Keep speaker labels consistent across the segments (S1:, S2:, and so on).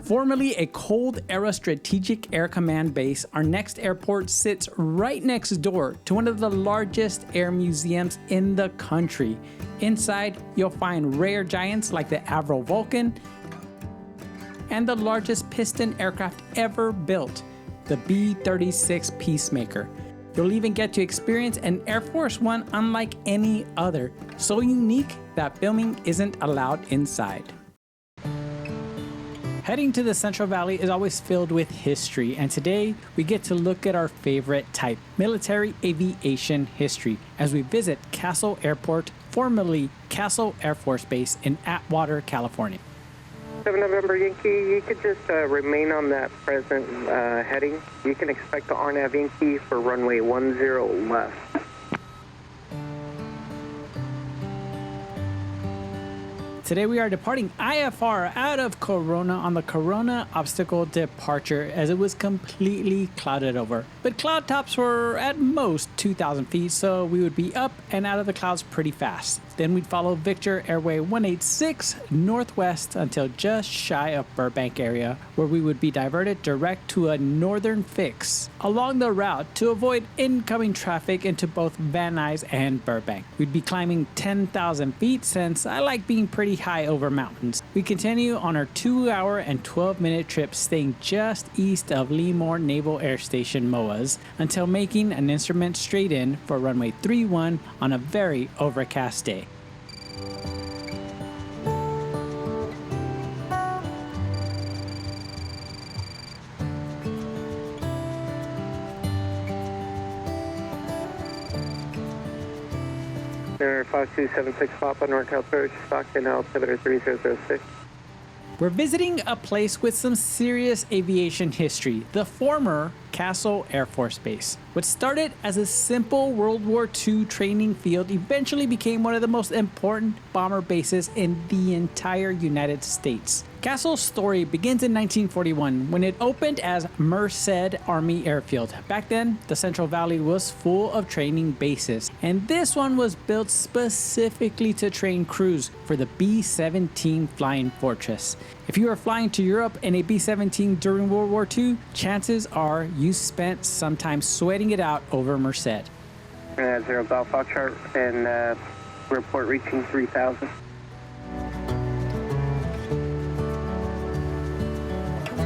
S1: Formerly a Cold Era Strategic Air Command base, our next airport sits right next door to one of the largest air museums in the country. Inside, you'll find rare giants like the Avro Vulcan and the largest piston aircraft ever built, the B-36 Peacemaker. You'll even get to experience an Air Force One unlike any other, so unique that filming isn't allowed inside. Heading to the Central Valley is always filled with history, and today we get to look at our favorite type, military aviation history, as we visit Castle Airport, formerly Castle Air Force Base in Atwater, California.
S2: 7 November Yankee, you could just remain on that present heading. You can expect the RNAV Yankee for runway 10 left.
S1: Today we are departing IFR out of Corona on the Corona obstacle departure as it was completely clouded over. But cloud tops were at most 2,000 feet, so we would be up and out of the clouds pretty fast. Then we'd follow Victor Airway 186 northwest until just shy of Burbank area, where we would be diverted direct to a northern fix along the route to avoid incoming traffic into both Van Nuys and Burbank. We'd be climbing 10,000 feet since I like being pretty high over mountains. We continue on our 2-hour and 12-minute trip, staying just east of Lemoore Naval Air Station MOAs until making an instrument straight in for runway 31 on a very overcast day.
S2: Air 5276 Papa, NorCal approach, Stockton, altimeter 3006.
S1: We're visiting a place with some serious aviation history, the former Castle Air Force Base. What started as a simple World War II training field eventually became one of the most important bomber bases in the entire United States. Castle's story begins in 1941 when it opened as Merced Army Airfield. Back then, the Central Valley was full of training bases, and this one was built specifically to train crews for the B-17 Flying Fortress. If you were flying to Europe in a B-17 during World War II, chances are you spent some time sweating it out over Merced.
S2: 0 Golf Foxtrot and report reaching 3,000.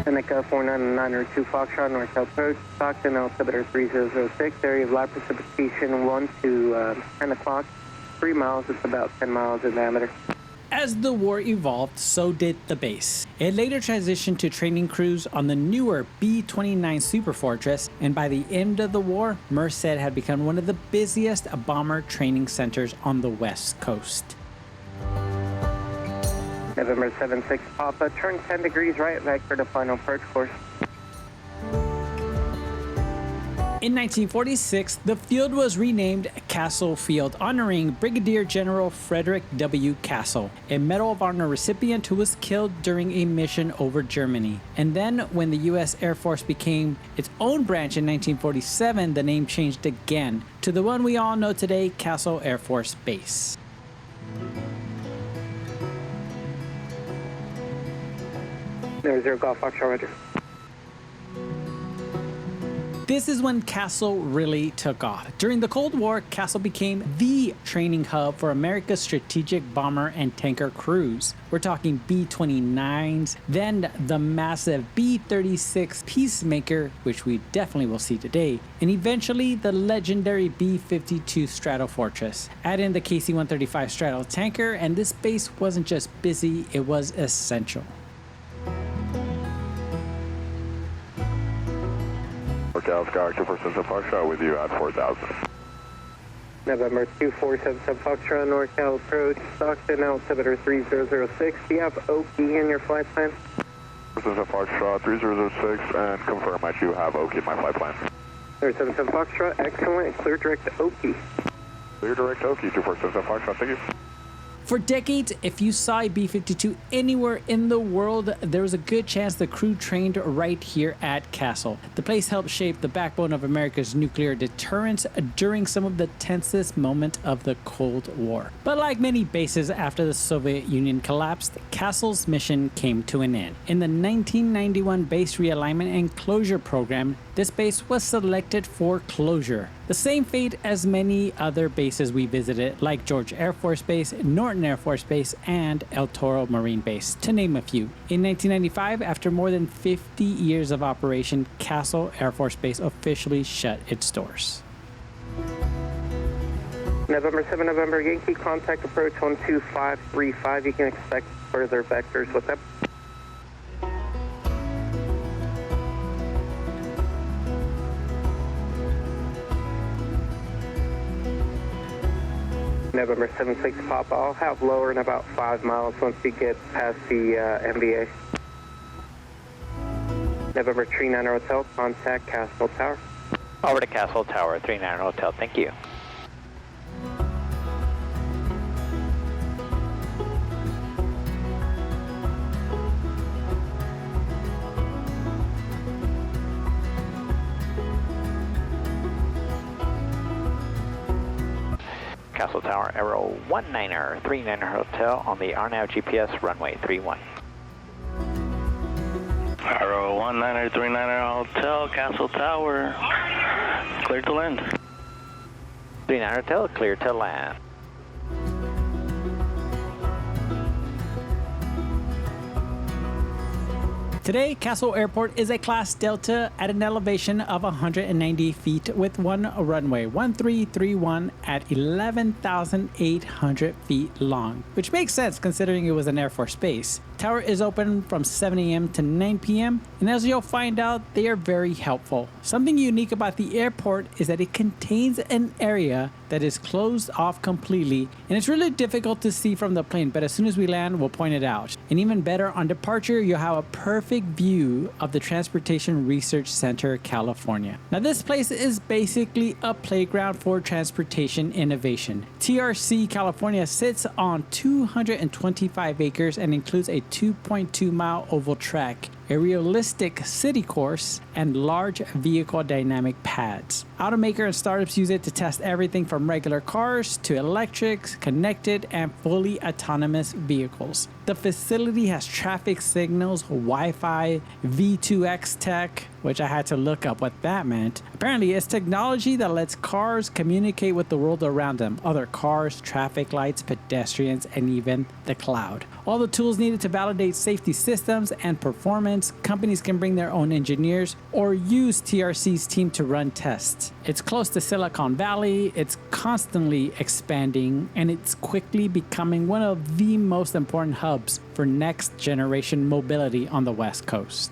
S2: Seneca 49902 Foxtrot, NorCal approach, Stockton, altimeter 3006, area of live precipitation 1 to 10 o'clock, 3 miles, it's about 10 miles in diameter.
S1: As the war evolved, so did the base. It later transitioned to training crews on the newer B-29 Superfortress, and by the end of the war, Merced had become one of the busiest bomber training centers on the West Coast.
S2: November 76 Papa, turn 10 degrees right, vector to final approach course.
S1: In 1946, the field was renamed Castle Field, honoring Brigadier General Frederick W. Castle, a Medal of Honor recipient who was killed during a mission over Germany. And then, when the U.S. Air Force became its own branch in 1947, the name changed again to the one we all know today, Castle Air Force Base.
S2: There's 0 Golf Foxtrot, roger.
S1: This is when Castle really took off. During the Cold War, Castle became the training hub for America's strategic bomber and tanker crews. We're talking B-29s, then the massive B-36 Peacemaker, which we definitely will see today, and eventually the legendary B-52 Stratofortress. Add in the KC-135 Strato tanker, and this base wasn't just busy, it was essential.
S3: Skyhawk 247 Foxtrot with you at 4,000.
S2: November 2477 Foxtrot, NorCal approach, Stockton, altimeter 3006. Do you have OK in your flight plan?
S3: This is a Foxtrot 3006, and confirm I do have OK in my flight plan.
S2: 077 Foxtrot, excellent. Clear direct to OK.
S3: Clear direct to OK, 2477 Foxtrot, thank you.
S1: For decades, if you saw a B-52 anywhere in the world, there was a good chance the crew trained right here at Castle. The place helped shape the backbone of America's nuclear deterrence during some of the tensest moments of the Cold War. But like many bases after the Soviet Union collapsed, Castle's mission came to an end. In the 1991 Base Realignment and Closure Program, this base was selected for closure. The same fate as many other bases we visited, like George Air Force Base, Norton Air Force Base, and El Toro Marine Base, to name a few. In 1995, after more than 50 years of operation, Castle Air Force Base officially shut its doors.
S2: November 7 November Yankee, contact approach 12535. You can expect further vectors with them. November 76 Papa, I'll have lower in about 5 miles once you get past the MBA. November 39 Hotel, contact Castle Tower.
S4: Over to Castle Tower, 39 Hotel, thank you. Castle Tower, Aero 19er, 39er Hotel on the RNAV GPS runway 31.
S5: Aero 19er, 39er Hotel, Castle Tower, clear to land.
S4: 39er Hotel, clear to land.
S1: Today, Castle Airport is a Class Delta at an elevation of 190 feet with one runway, 1331 at 11,800 feet long, which makes sense considering it was an Air Force base. Tower is open from 7 a.m. to 9 p.m. and as you'll find out, they are very helpful. Something unique about the airport is that it contains an area that is closed off completely and it's really difficult to see from the plane, but as soon as we land, we'll point it out. And even better, on departure, you'll have a perfect view of the Transportation Research Center, California. Now this place is basically a playground for transportation innovation. TRC California sits on 225 acres and includes a 2.2 mile oval track, a realistic city course, and large vehicle dynamic pads. Automaker and startups use it to test everything from regular cars to electrics, connected, and fully autonomous vehicles. The facility has traffic signals, Wi-Fi, V2X tech, which I had to look up what that meant. Apparently, it's technology that lets cars communicate with the world around them, other cars, traffic lights, pedestrians, and even the cloud. All the tools needed to validate safety systems and performance. Companies can bring their own engineers or use TRC's team to run tests. It's close to Silicon Valley, it's constantly expanding, and it's quickly becoming one of the most important hubs for next generation mobility on the West Coast.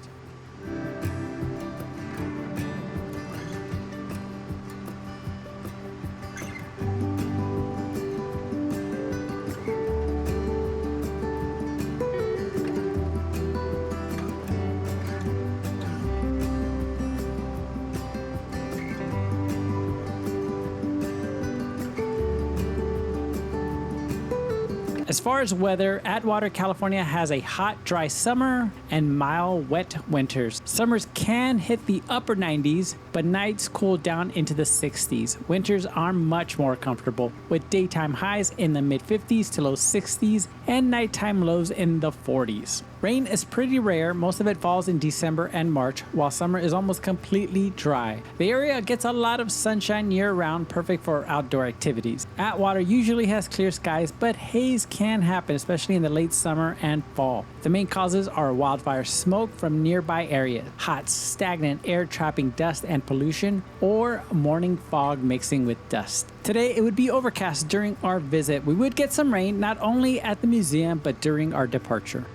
S1: As far as weather, Atwater, California has a hot, dry summer and mild, wet winters. Summers can hit the upper 90s, but nights cool down into the 60s. Winters are much more comfortable, with daytime highs in the mid-50s to low 60s and nighttime lows in the 40s. Rain is pretty rare, most of it falls in December and March, while summer is almost completely dry. The area gets a lot of sunshine year-round, perfect for outdoor activities. Atwater usually has clear skies, but haze can happen, especially in the late summer and fall. The main causes are wildfire smoke from nearby areas, hot, stagnant air trapping dust and pollution, or morning fog mixing with dust. Today, it would be overcast during our visit. We would get some rain, not only at the museum, but during our departure.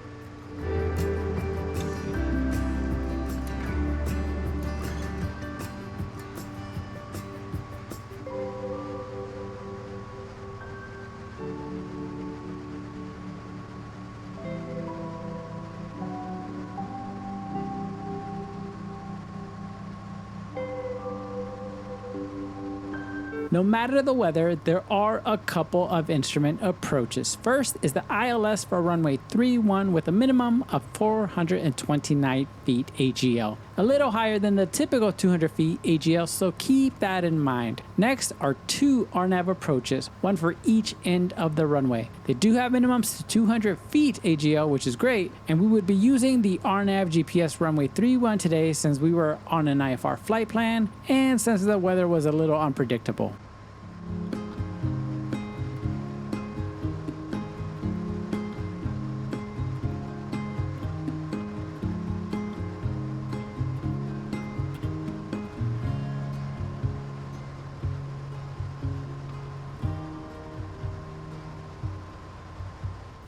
S1: No matter the weather, there are a couple of instrument approaches. First is the ILS for runway 31 with a minimum of 429 feet AGL, a little higher than the typical 200 feet AGL, so keep that in mind. Next are two RNAV approaches, one for each end of the runway. They do have minimums to 200 feet AGL, which is great, and we would be using the RNAV GPS runway 31 today since we were on an IFR flight plan and since the weather was a little unpredictable.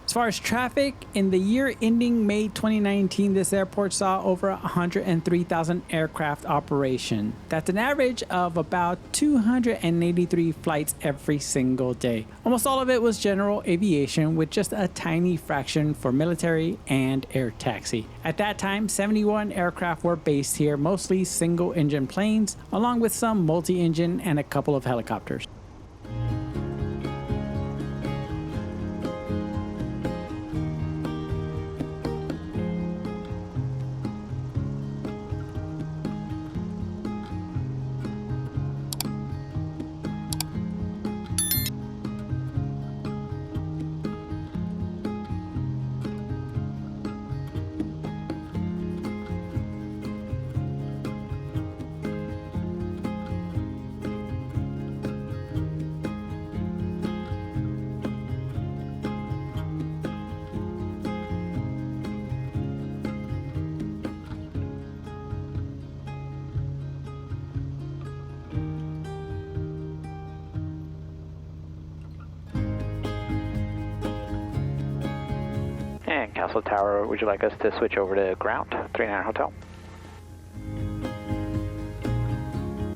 S1: As far as traffic, in the year ending May 2019, this airport saw over 103,000 aircraft operation. That's an average of about 283 flights every single day. Almost all of it was general aviation, with just a tiny fraction for military and air taxi. At that time, 71 aircraft were based here, mostly single-engine planes, along with some multi-engine and a couple of helicopters.
S4: And Castle Tower, would you like us to switch over to ground? 39 Hotel.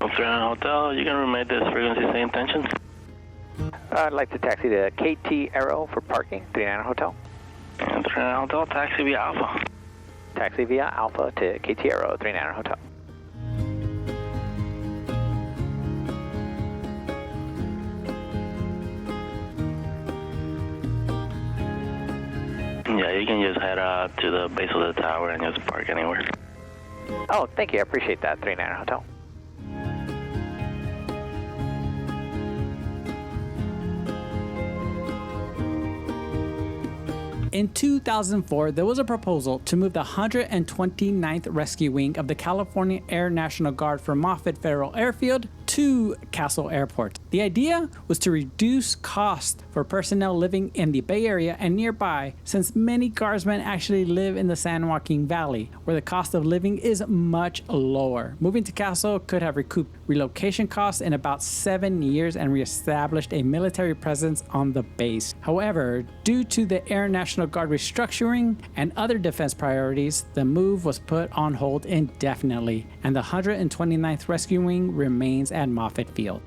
S5: 39 Hotel, you can remain this frequency same tension.
S4: I'd like to taxi to KT Aero for parking, 39 Hotel.
S5: And 39 Hotel, taxi via Alpha.
S4: Taxi via Alpha to KT Aero, 39 Hotel.
S5: Yeah, you can just head out to the base of the tower and just park anywhere.
S4: Oh, thank you. I appreciate that. 39 Hotel.
S1: In 2004, there was a proposal to move the 129th Rescue Wing of the California Air National Guard from Moffett Federal Airfield to Castle Airport. The idea was to reduce costs for personnel living in the Bay Area and nearby, since many Guardsmen actually live in the San Joaquin Valley, where the cost of living is much lower. Moving to Castle could have recouped relocation costs in about 7 years and reestablished a military presence on the base. However, due to the Air National Guard restructuring and other defense priorities, the move was put on hold indefinitely, and the 129th Rescue Wing remains at Moffett Field.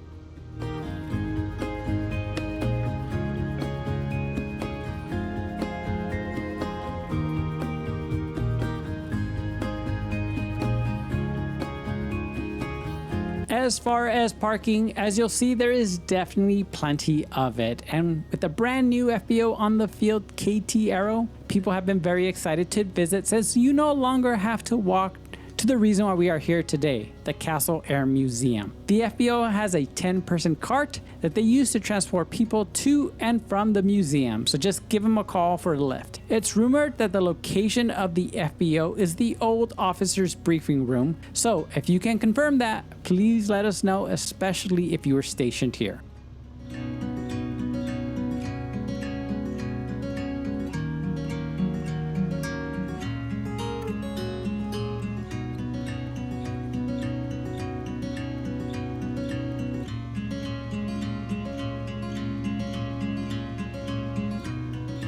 S1: As far as parking, as you'll see, there is definitely plenty of it. And with the brand new FBO on the field, KT Aero, people have been very excited to visit, since you no longer have to walk to the reason why we are here today, the Castle Air Museum. The FBO has a 10-person cart that they use to transport people to and from the museum, so just give them a call for a lift. It's rumored that the location of the FBO is the old officers' briefing room, so if you can confirm that, please let us know, especially if you are stationed here.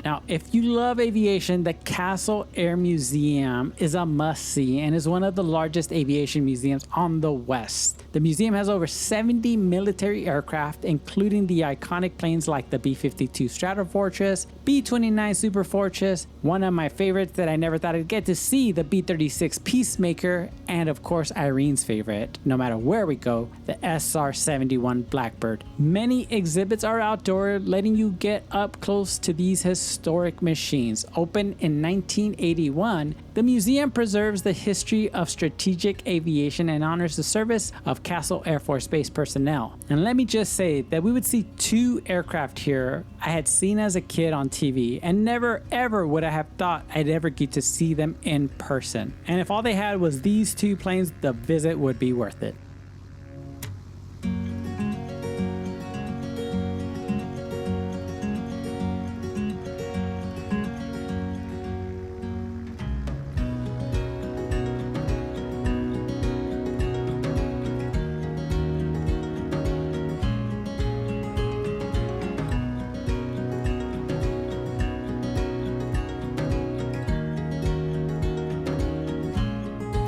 S1: Now, if you love aviation, the Castle Air Museum is a must-see and is one of the largest aviation museums on the West. The museum has over 70 military aircraft, including the iconic planes like the B-52 Stratofortress, B-29 Superfortress, one of my favorites that I never thought I'd get to see, the B-36 Peacemaker, and of course Irene's favorite, no matter where we go, the SR-71 Blackbird. Many exhibits are outdoor, letting you get up close to these historic machines. Opened in 1981, the museum preserves the history of strategic aviation and honors the service of Castle Air Force Base personnel. And let me just say that we would see 2 aircraft here I had seen as a kid on TV, and never ever would I have thought I'd ever get to see them in person. And if all they had was these 2 planes, the visit would be worth it.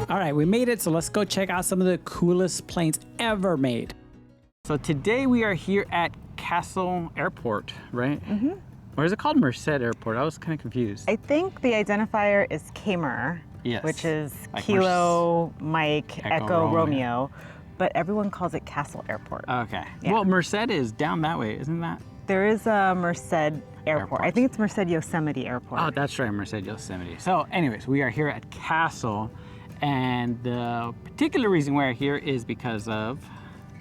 S1: All right, we made it, so let's go check out some of the coolest planes ever made. So today we are here at Castle Airport, right? Mm-hmm. Or is it called Merced Airport? I was kind of confused.
S6: I think the identifier is KMER,
S1: Yes.
S6: which is
S1: Like
S6: Kilo, Mike,
S1: Echo,
S6: Romeo, but everyone calls it Castle Airport.
S1: Okay.
S6: Yeah.
S1: Well, Merced is down that way, isn't that?
S6: There is a Merced Airport. I think it's Merced Yosemite Airport.
S1: Oh, that's right, Merced Yosemite. So anyways, we are here at Castle, and the particular reason we're here is because of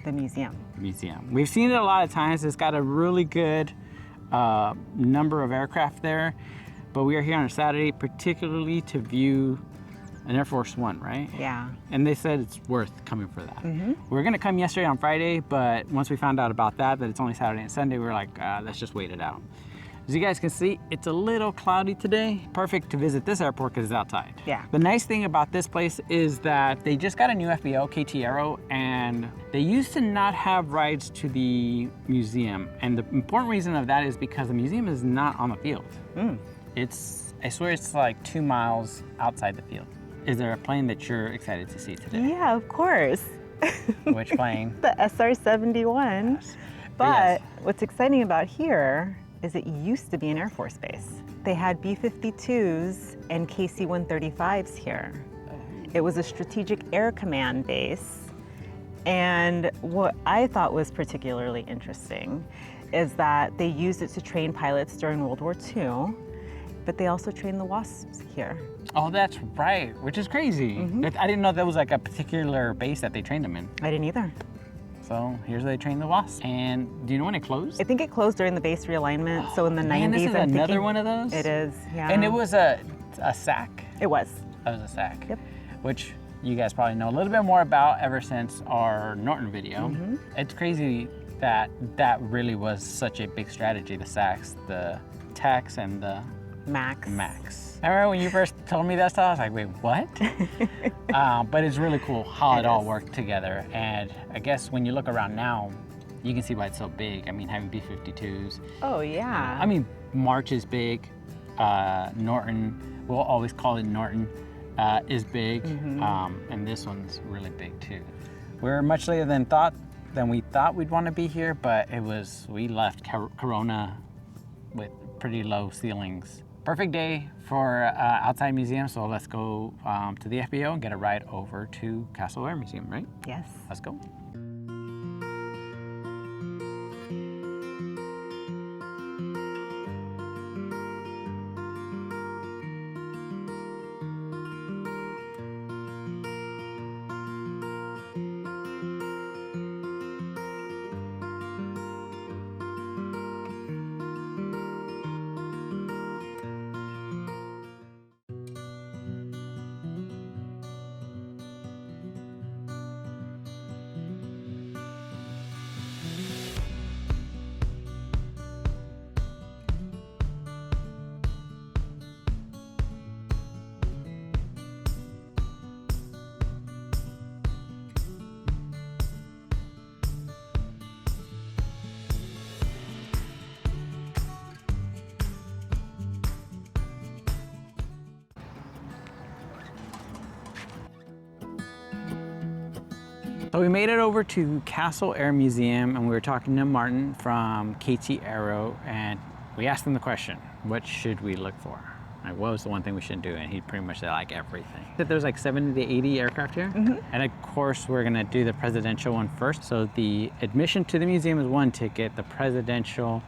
S6: The museum.
S1: the museum. We've seen it a lot of times. It's got a really good number of aircraft there, but we are here on a Saturday particularly to view an Air Force One, right?
S6: Yeah.
S1: And they said it's worth coming for that. We were gonna come yesterday on Friday, but once we found out about that it's only Saturday and Sunday, we were like, let's just wait it out. As you guys can see, it's a little cloudy today. Perfect to visit this airport because it's outside.
S6: Yeah.
S1: The nice thing about this place is that they just got a new FBO, KT Aero, and they used to not have rides to the museum. And the important reason of that is because the museum is not on the field. I swear it's like 2 miles outside the field. Is there a plane that you're excited to see today?
S6: Yeah, of course.
S1: Which plane?
S6: The SR-71.
S1: Yes.
S6: But
S1: Yes.
S6: what's exciting about here is it used to be an Air Force base. They had B-52s and KC-135s here. It was a strategic air command base. And what I thought was particularly interesting is that they used it to train pilots during World War II, but they also trained the WASPs here.
S1: Oh, that's right, which is crazy. I didn't know that was like a particular base that they trained them in.
S6: I didn't either.
S1: So here's where they trained the WASP. And do you know when it closed?
S6: I think it closed during the base realignment, so in the 90s.
S1: Man, this is
S6: I'm
S1: another
S6: thinking
S1: one of those?
S6: It is, yeah.
S1: And it was a SAC.
S6: It was.
S1: That was a SAC.
S6: Yep.
S1: Which you guys probably know a little bit more about ever since our Norton video. It's crazy that that really was such a big strategy, the SACs, the TACs and the
S6: Max.
S1: I remember when you first told me that stuff, I was like, wait, what? But it's really cool how it all worked together. And I guess when you look around now, you can see why it's so big. I mean, having B-52s.
S6: Oh, yeah.
S1: I mean, March is big. Norton, we'll always call it Norton, is big. And this one's really big too. We're much later than we thought we'd want to be here, but we left Corona with pretty low ceilings. Perfect day for outside museum, so let's go to the FBO and get a ride over to Castle Air Museum, right?
S6: Yes.
S1: Let's go. So we made it over to Castle Air Museum and we were talking to Martin from KT Aero and we asked him the question, what should we look for? Like, what was the one thing we shouldn't do? And he pretty much said like everything. That there's like 70 to 80 aircraft here. And of course, we're gonna do the presidential one first. So the admission to the museum is one ticket. The presidential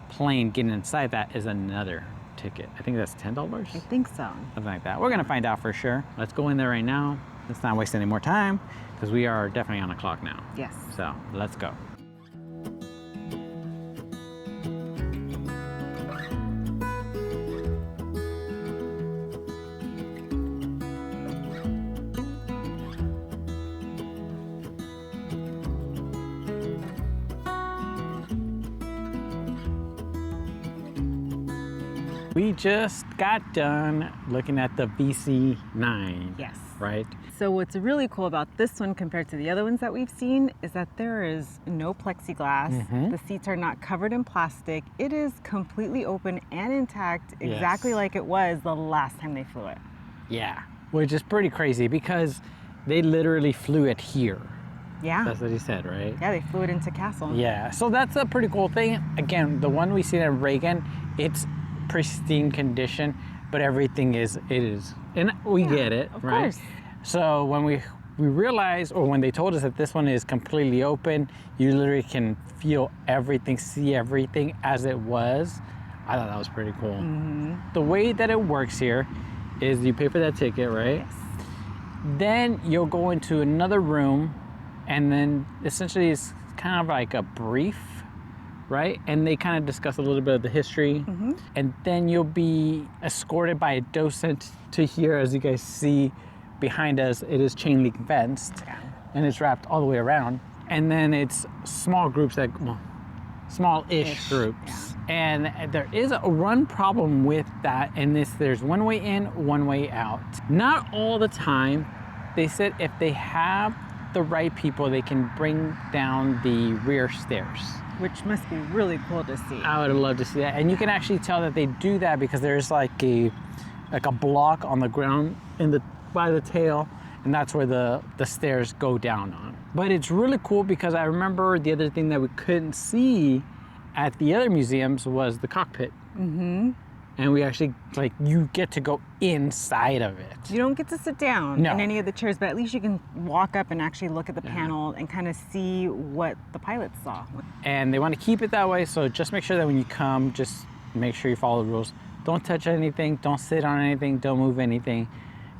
S1: plane getting inside that is another ticket. I think that's $10?
S6: I think so.
S1: Something like that. We're gonna find out for sure. Let's go in there right now. Let's not waste any more time because we are definitely on the clock now.
S6: Yes.
S1: So let's go. We just got done looking at the VC9.
S6: Yes.
S1: Right?
S6: So what's really cool about this one compared to the other ones that we've seen is that there is no plexiglass. The seats are not covered in plastic. It is completely open and intact, exactly like it was the last time they flew it.
S1: Yeah, which is pretty crazy because they literally flew it here.
S6: Yeah.
S1: That's what he said, right?
S6: Yeah, they flew it into Castle.
S1: Yeah, so that's a pretty cool thing. Again, the one we seen at Reagan, it's pristine condition, but everything is, and we get it,
S6: of
S1: right?
S6: course.
S1: So when we realized, or when they told us that this one is completely open, you literally can feel everything, see everything as it was. I thought that was pretty cool. The way that it works here is you pay for that ticket, right?
S6: Yes.
S1: Then you'll go into another room, and then essentially it's kind of like a brief, right? And they kind of discuss a little bit of the history. And then you'll be escorted by a docent to here. As you guys see behind us, it is chain link fenced and it's wrapped all the way around. And then it's small groups that, well, small-ish groups. And there is a one problem with that, and there's one way in, one way out. Not all the time. They said if they have the right people, they can bring down the rear stairs.
S6: Which must be really cool to see.
S1: I would love to see that. And you can actually tell that they do that because there's like a block on the ground by the tail, and that's where the stairs go down on. But it's really cool because I remember the other thing that we couldn't see at the other museums was the cockpit. And we actually, like, you get to go inside of it.
S6: You don't get to sit down in any of the chairs, but at least you can walk up and actually look at the panel and kind of see what the pilots saw.
S1: And they want to keep it that way, so just make sure that when you come, just make sure you follow the rules. Don't touch anything, don't sit on anything, don't move anything.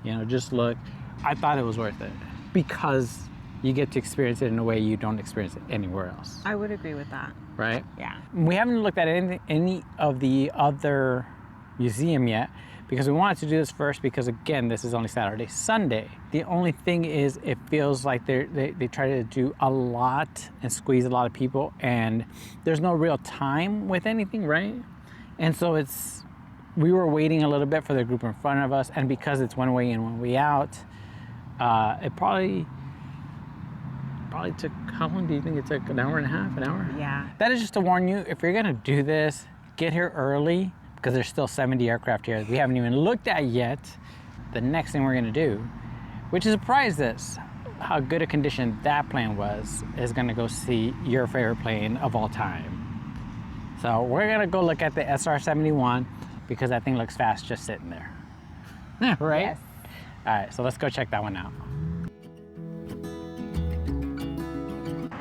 S1: You know, just look. I thought it was worth it because you get to experience it in a way you don't experience it anywhere else.
S6: I would agree with that.
S1: Right?
S6: Yeah.
S1: We haven't looked at any of the other museum yet because we wanted to do this first because, again, this is only Saturday, Sunday. The only thing is it feels like they try to do a lot and squeeze a lot of people, and there's no real time with anything, right? And so we were waiting a little bit for the group in front of us, and because it's one way in, one way out, it probably took, how long do you think it took? An hour and a half, an hour?
S6: Yeah.
S1: That is just to warn you, if you're gonna do this, get here early because there's still 70 aircraft here we haven't even looked at yet. The next thing we're gonna do, which surprised us, how good a condition that plane was, is gonna go see your favorite plane of all time. So we're gonna go look at the SR-71 because that thing looks fast just sitting there. Right?
S6: Yes.
S1: All right, so let's go check that one out.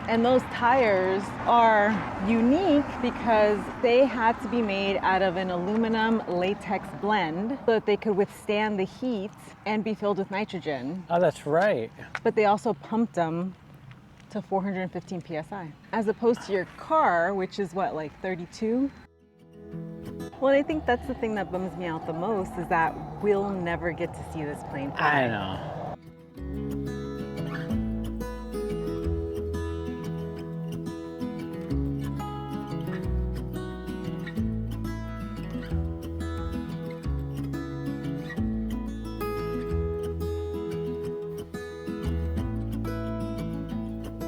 S6: And those tires are unique because they had to be made out of an aluminum latex blend so that they could withstand the heat and be filled with nitrogen.
S1: Oh, that's right.
S6: But they also pumped them to 415 PSI, as opposed to your car, which is what, like 32? Well, I think that's the thing that bums me out the most is that we'll never get to see this plane fly.
S1: I know.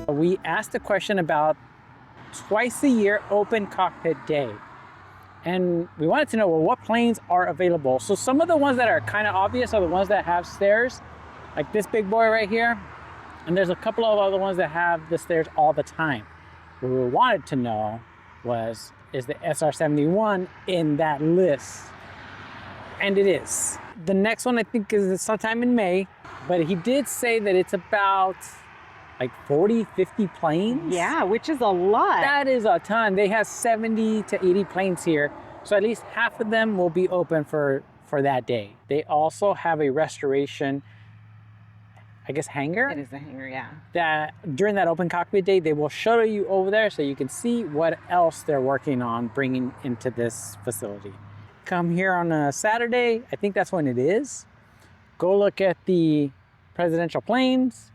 S1: We asked a question about twice a year open cockpit day. And we wanted to know, well, what planes are available? So some of the ones that are kind of obvious are the ones that have stairs, like this big boy right here. And there's a couple of other ones that have the stairs all the time. What we wanted to know was, is the SR-71 in that list? And it is. The next one I think is sometime in May, but he did say that it's about like 40, 50 planes.
S6: Yeah, which is a lot.
S1: That is a ton. They have 70 to 80 planes here. So at least half of them will be open for that day. They also have a restoration, I guess, hangar.
S6: It is a hangar, yeah.
S1: That during that open cockpit day, they will shuttle you over there so you can see what else they're working on bringing into this facility. Come here on a Saturday, I think that's when it is. Go look at the presidential planes,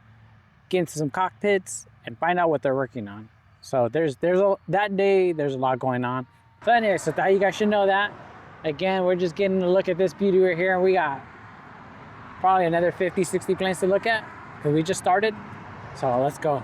S1: get into some cockpits, and find out what they're working on. So that day, there's a lot going on. So anyway, so thought you guys should know that. Again, we're just getting a look at this beauty right here, and we got probably another 50, 60 planes to look at, because we just started. So let's go.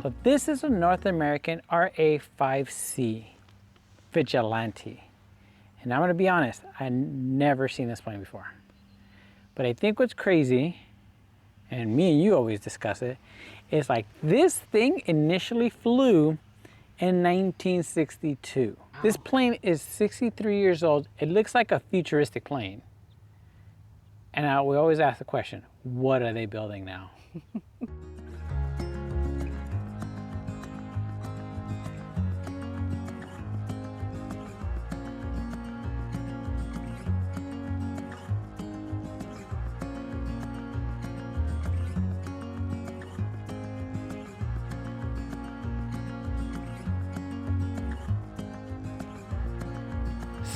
S1: So this is a North American RA-5C Vigilante. And I'm gonna be honest, I've never seen this plane before. But I think what's crazy, and me and you always discuss it, is like this thing initially flew in 1962. Wow. This plane is 63 years old. It looks like a futuristic plane. And we always ask the question, what are they building now?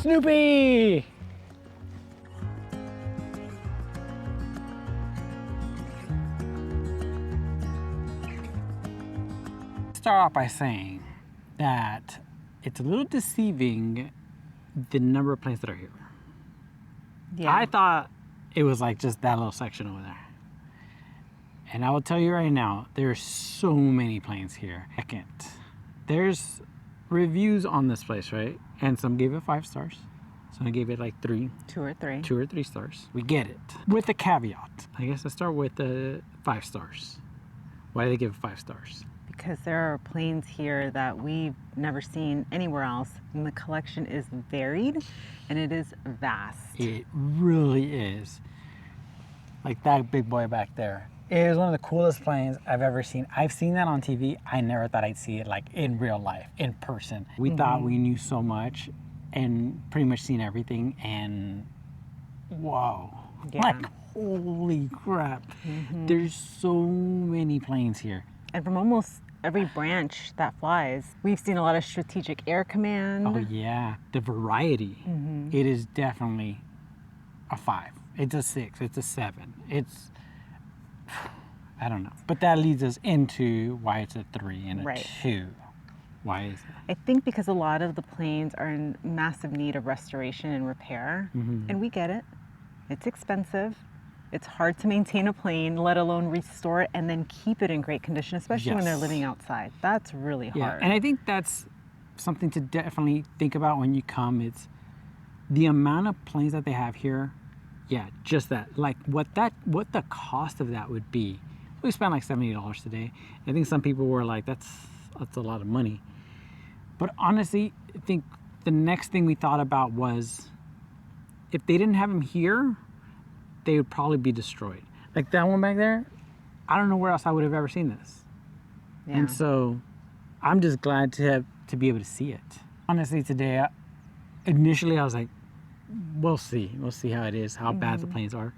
S1: Snoopy! Start off by saying that it's a little deceiving, the number of planes that are here. Yeah. I thought it was like just that little section over there. And I will tell you right now, there's so many planes here. Second, there's reviews on this place, right? And some gave it 5 stars. Some gave it like 3.
S6: 2 or 3.
S1: 2 or 3 stars. We get it. With a caveat. I guess let's start with the 5 stars. Why do they give it 5 stars?
S6: Because there are planes here that we've never seen anywhere else. And the collection is varied and it is vast.
S1: It really is. Like that big boy back there. It is one of the coolest planes I've ever seen. I've seen that on TV. I never thought I'd see it like in real life, in person. We thought we knew so much and pretty much seen everything, and whoa. Yeah. Like, holy crap. There's so many planes here.
S6: And from almost every branch that flies. We've seen a lot of Strategic Air Command.
S1: Oh yeah, the variety. It is definitely a 5. It's a 6. It's a 7. It's, I don't know. But that leads us into why it's a 3 and a 2. Why is that?
S6: I think because a lot of the planes are in massive need of restoration and repair, and we get it. It's expensive. It's hard to maintain a plane, let alone restore it and then keep it in great condition, especially when they're living outside. That's really hard.
S1: And I think that's something to definitely think about when you come. It's the amount of planes that they have here. Yeah, just that. Like what the cost of that would be. We spent like $70 today. I think some people were like, that's a lot of money. But honestly, I think the next thing we thought about was if they didn't have them here, they would probably be destroyed. Like that one back there, I don't know where else I would have ever seen this.
S6: Yeah.
S1: And so I'm just glad to be able to see it. Honestly, today, initially I was like, we'll see how it is, how bad the planes are.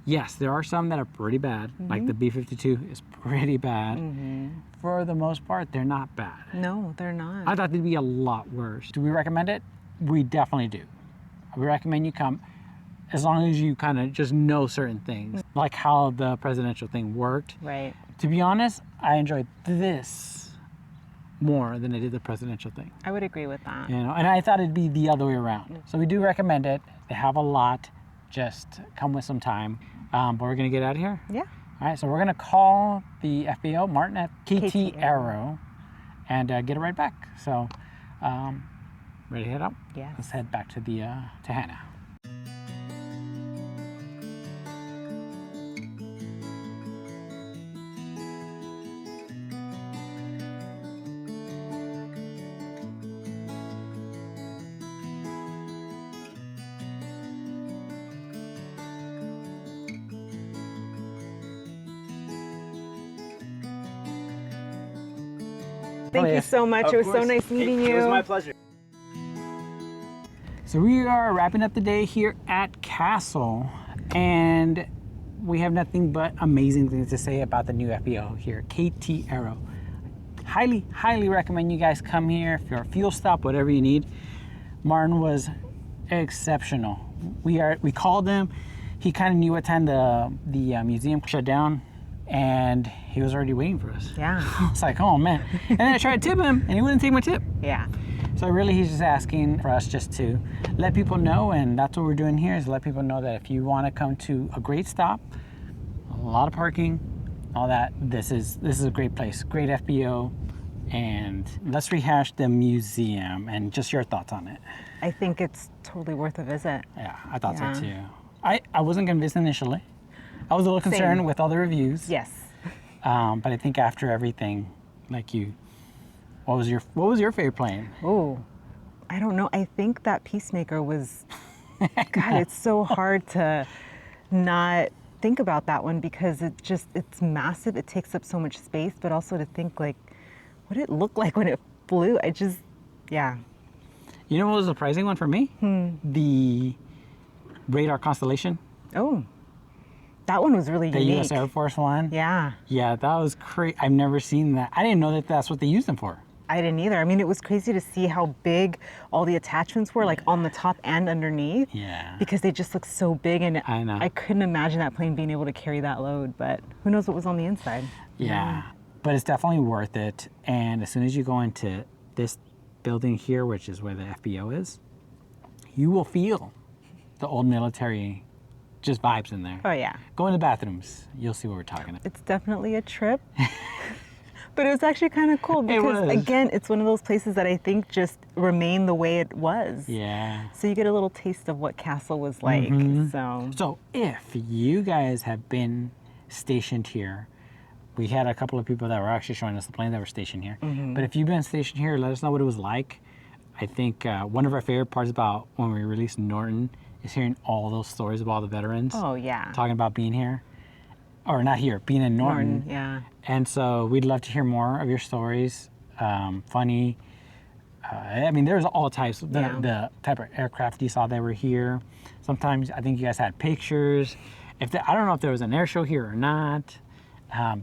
S1: Yes, there are some that are pretty bad, like the B-52 is pretty bad. For the most part, they're not bad.
S6: No, they're not.
S1: I thought they'd be a lot worse. Do we recommend it? We definitely do. We recommend you come as long as you kind of just know certain things, like how the presidential thing worked.
S6: Right.
S1: To be honest, I enjoyed this more than I did the presidential thing.
S6: I would agree with that.
S1: You know, and I thought it'd be the other way around. So we do recommend it. They have a lot. Just come with some time. But we're gonna get out of here.
S6: Yeah.
S1: All right, so we're gonna call the FBO, Martin at KT Aero, and get it right back. So, ready to head out?
S6: Yes.
S1: Let's head back to the to Hannah.
S6: Thank you so much. It was so nice meeting you.
S7: It was my pleasure.
S1: So we are wrapping up the day here at Castle, and we have nothing but amazing things to say about the new FBO here, KT Aero. Highly recommend you guys come here if you're a fuel stop, whatever you need. Martin was exceptional. We called him. He kind of knew what time the museum shut down, and he was already waiting for us.
S6: Yeah.
S1: It's like, oh man. And then I tried to tip him, and he wouldn't take my tip.
S6: Yeah.
S1: So really, he's just asking for us just to let people know, and that's what we're doing here, is let people know that if you want to come to a great stop, a lot of parking, all that, this is a great place, great FBO. And let's rehash the museum and just your thoughts on it.
S6: I think it's totally worth a visit.
S1: Yeah, I thought so too. I wasn't convinced initially. I was a little concerned with all the reviews.
S6: Yes.
S1: But I think after everything, like you, what was your favorite plane?
S6: Oh, I don't know. I think that Peacemaker was, God, it's so hard to not think about that one because it's massive. It takes up so much space, but also to think like, what did it look like when it flew? Yeah.
S1: You know what was a surprising one for me? The radar constellation.
S6: Oh, that one was really unique.
S1: The U.S. Air Force one.
S6: Yeah.
S1: Yeah, that was crazy. I've never seen that. I didn't know that that's what they used them for.
S6: I didn't either. I mean, it was crazy to see how big all the attachments were, like on the top and underneath.
S1: Yeah.
S6: Because they just looked so big, and
S1: I know.
S6: I couldn't imagine that plane being able to carry that load, but who knows what was on the inside.
S1: Yeah. But it's definitely worth it. And as soon as you go into this building here, which is where the FBO is, you will feel the old military just vibes in there.
S6: Oh, yeah.
S1: Go in the bathrooms. You'll see what we're talking about.
S6: It's definitely a trip. But it was actually kind of cool because, again, it's one of those places that I think just remained the way it was.
S1: Yeah.
S6: So you get a little taste of what Castle was like.
S1: So if you guys have been stationed here, we had a couple of people that were actually showing us the plane that were stationed here. But if you've been stationed here, let us know what it was like. I think one of our favorite parts about when we released Norton is hearing all those stories of all the veterans.
S6: Oh, yeah.
S1: Talking about being here. Or not here, being in Norton.
S6: Yeah.
S1: And so we'd love to hear more of your stories. Funny. I mean, there's all types. The type of aircraft you saw that were here. Sometimes I think you guys had pictures. I don't know if there was an air show here or not.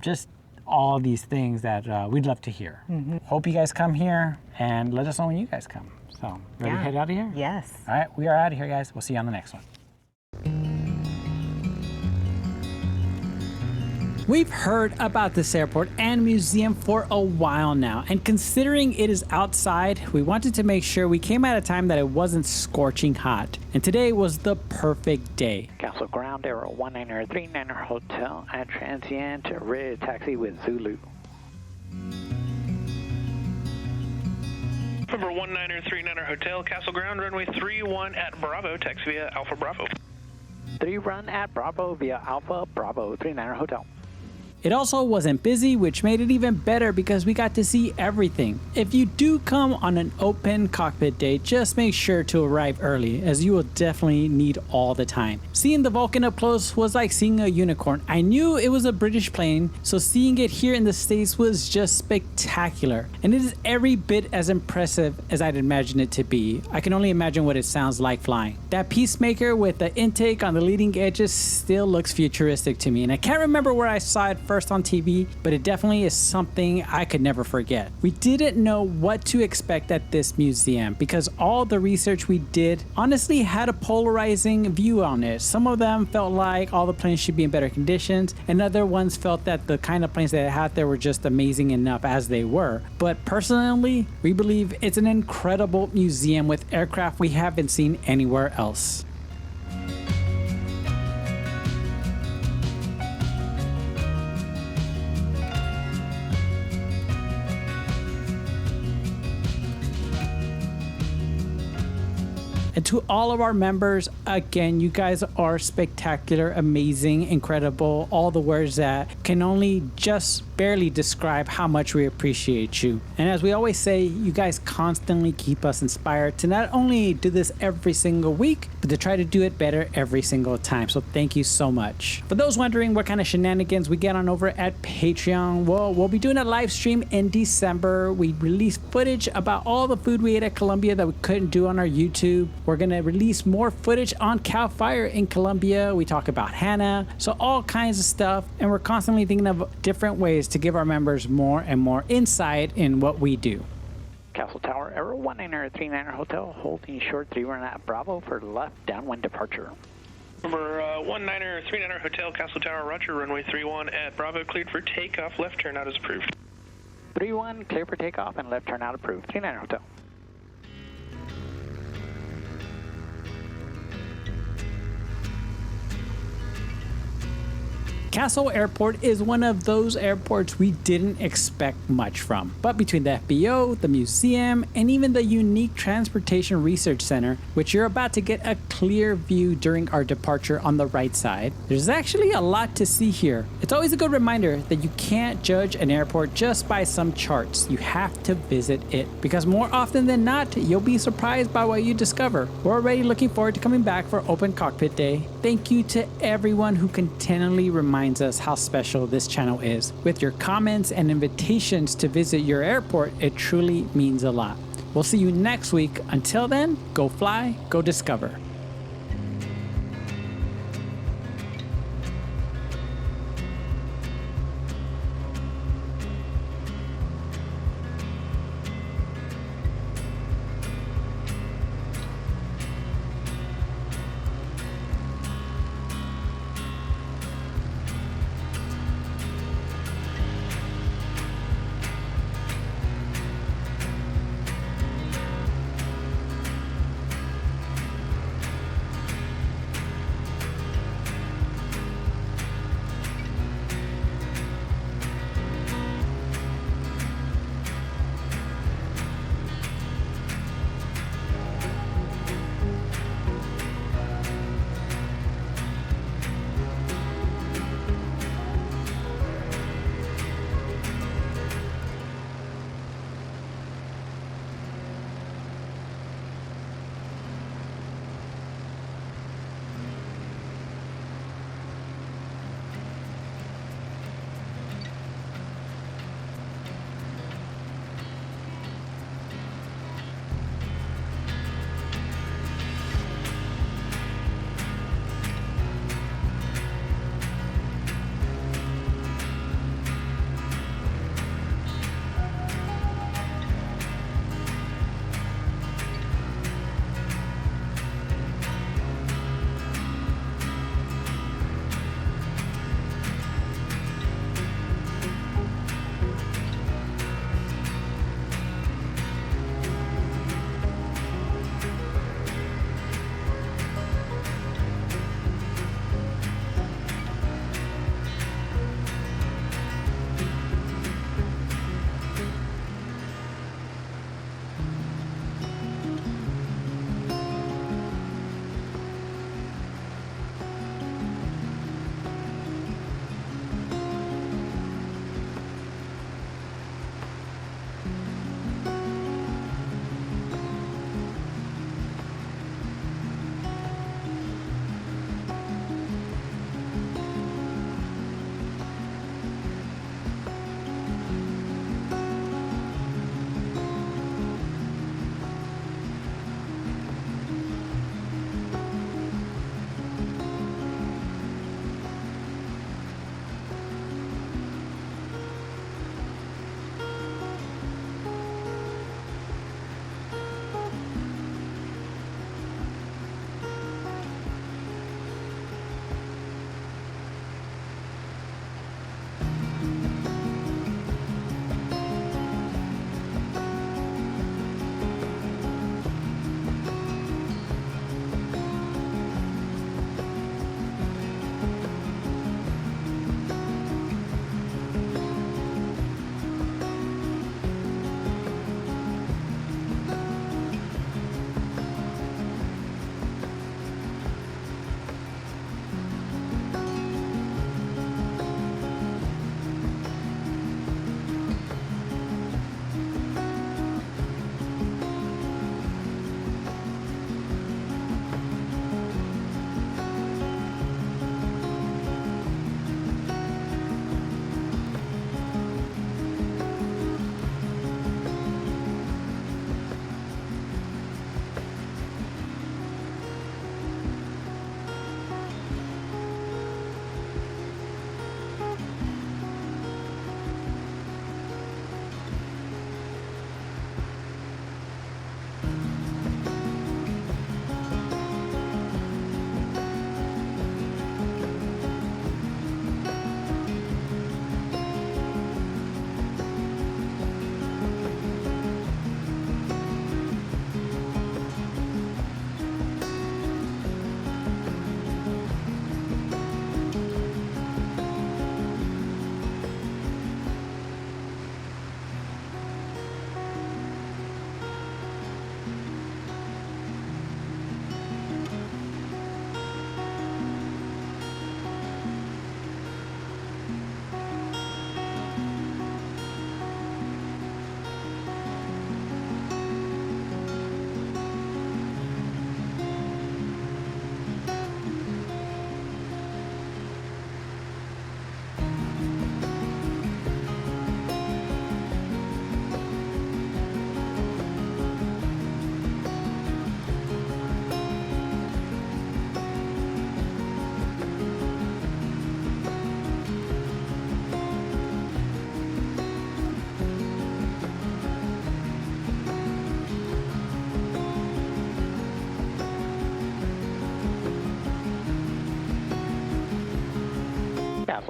S1: Just all these things that we'd love to hear. Hope you guys come here and let us know when you guys come. So, ready to head out of here?
S6: Yes.
S1: All right, we are out of here, guys. We'll see you on the next one. We've heard about this airport and museum for a while now, and considering it is outside, we wanted to make sure we came at a time that it wasn't scorching hot. And today was the perfect day.
S4: Castle Ground, Aero 1939 Hotel at Transient, ready to taxi with Zulu.
S7: Number 1939 Hotel, Castle Ground, runway 31 at Bravo, taxi via Alpha Bravo.
S4: 3 run at Bravo via Alpha Bravo 39 Hotel.
S1: It also wasn't busy, which made it even better because we got to see everything. If you do come on an open cockpit day, just make sure to arrive early, as you will definitely need all the time. Seeing the Vulcan up close was like seeing a unicorn. I knew it was a British plane, so seeing it here in the States was just spectacular. And it is every bit as impressive as I'd imagined it to be. I can only imagine what it sounds like flying. That Peacemaker with the intake on the leading edges still looks futuristic to me, and I can't remember where I saw it first on TV, but it definitely is something I could never forget. We didn't know what to expect at this museum because all the research we did honestly had a polarizing view on it. Some of them felt like all the planes should be in better conditions, and other ones felt that the kind of planes that they had there were just amazing enough as they were. But personally, we believe it's an incredible museum with aircraft we haven't seen anywhere else. And to all of our members, again, you guys are spectacular, amazing, incredible, all the words that can only just barely describe how much we appreciate you. And as we always say, you guys constantly keep us inspired to not only do this every single week, but to try to do it better every single time. So thank you so much. For those wondering what kind of shenanigans we get on over at Patreon, well, we'll be doing a live stream in December. We release footage about all the food we ate at Columbia that we couldn't do on our YouTube. We're going to release more footage on Cal Fire in Columbia. We talk about Hannah, so all kinds of stuff. And we're constantly thinking of different ways to give our members more and more insight in what we do.
S4: Castle Tower, Aero 1939 Hotel, holding short 3 run at Bravo for left downwind departure.
S7: Number 1939 Hotel, Castle Tower, Roger, runway 31 at Bravo, cleared for takeoff, left turn out is approved.
S4: 3-1, clear for takeoff and left turn out approved, 39 Hotel.
S1: Castle Airport is one of those airports we didn't expect much from. But between the FBO, the museum, and even the unique Transportation Research Center, which you're about to get a clear view during our departure on the right side, there's actually a lot to see here. It's always a good reminder that you can't judge an airport just by some charts. You have to visit it, because more often than not, you'll be surprised by what you discover. We're already looking forward to coming back for Open Cockpit Day. Thank you to everyone who continually reminds us how special this channel is. With your comments and invitations to visit your airport, it truly means a lot. We'll see you next week. Until then, go fly, go discover.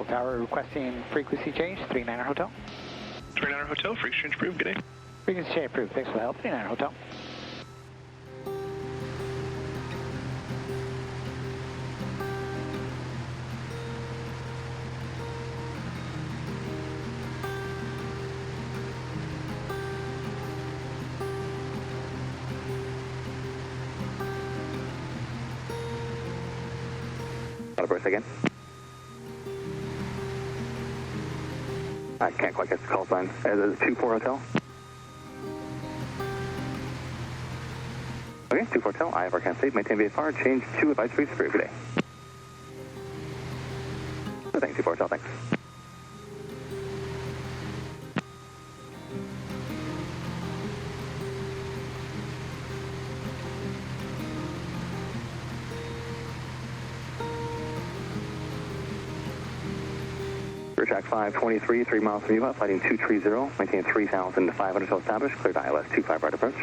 S4: Castle Tower requesting frequency change, 39er Hotel.
S7: 39er Hotel, frequency change approved. Good day.
S4: Frequency change approved. Thanks for the help, 39er Hotel.
S8: Approach again. I can't quite get the call sign. Is it 2-4 Hotel? Okay, 2-4 Hotel. IFR can't save. Maintain VFR. Change 2 advice briefs for good day. Thanks, 2-4 Hotel. Thanks. Track 523, 3 miles from you, flighting 230, maintain 3,500 until established, cleared ILS 25 right approach.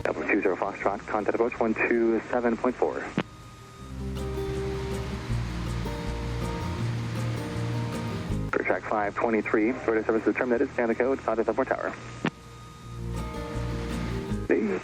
S8: Double 20 Foxtrot, contact approach 127.4. For track 523, radio service is terminated, stand the code, contact Atwater Tower. See.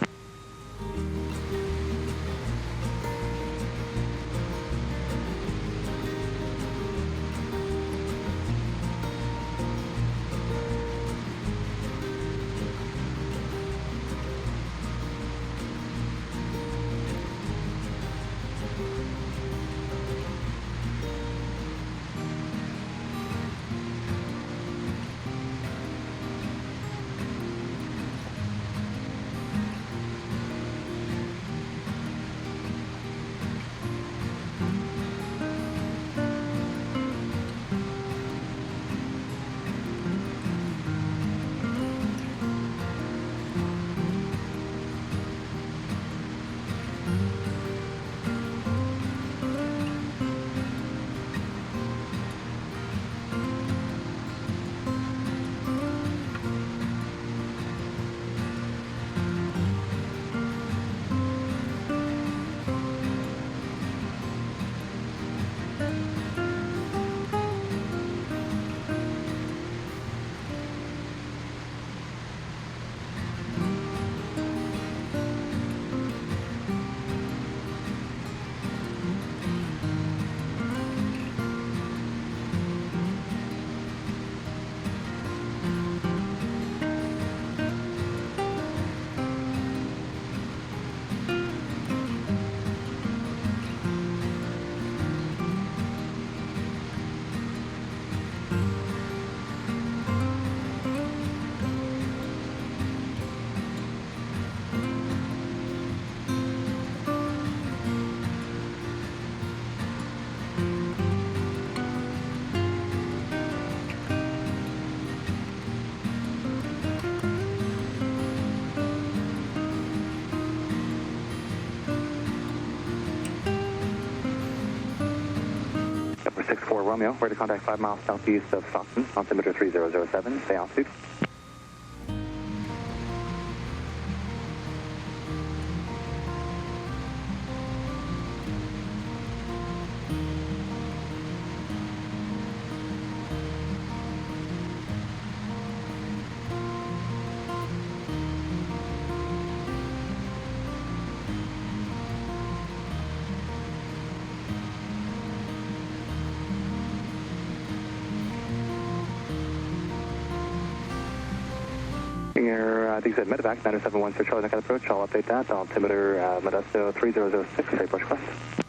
S8: 64 Romeo, ready to contact 5 miles southeast of Stockton, altimeter 3007, stay altitude. I think you said medevac, 971 Charlie, approach. I'll update that. Altimeter Modesto 3006, say push request.